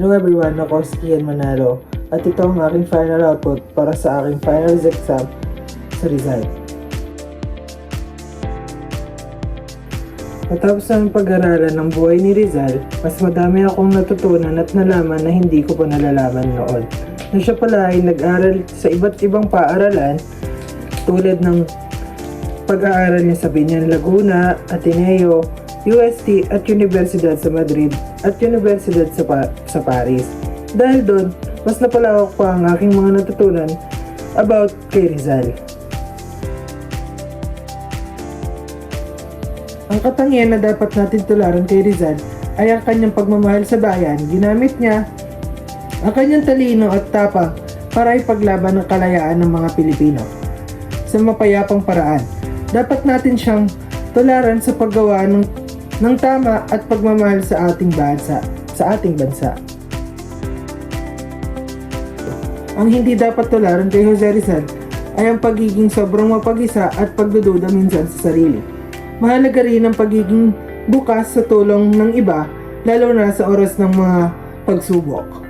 Hello everyone, ako si Kian Manalo at ito ang aking final output para sa aking finals exam sa Rizal. Matapos ang pag-aralan ng buhay ni Rizal, mas madami akong natutunan at nalaman na hindi ko pa nalalaman noon. Na siya pala ay nag-aral sa iba't ibang paaralan tulad ng pag-aaral niya sa Binyan Laguna, Ateneo, UST at Universidad sa Madrid at Universidad sa Paris. Dahil doon, mas napalawak pa ang aking mga natutunan about kay Rizal. Ang katangian na dapat natin tularan kay Rizal ay ang kanyang pagmamahal sa bayan. Ginamit niya ang kanyang talino at tapang para ipaglaban ang kalayaan ng mga Pilipino sa mapayapang paraan. Dapat natin siyang tularan sa paggawa ng tama at pagmamahal sa ating bansa. Ang hindi dapat tularan kay Jose Rizal ay ang pagiging sobrang mapag-isa at pagdududa minsan sa sarili. Mahalaga rin ang pagiging bukas sa tulong ng iba, lalo na sa oras ng mga pagsubok.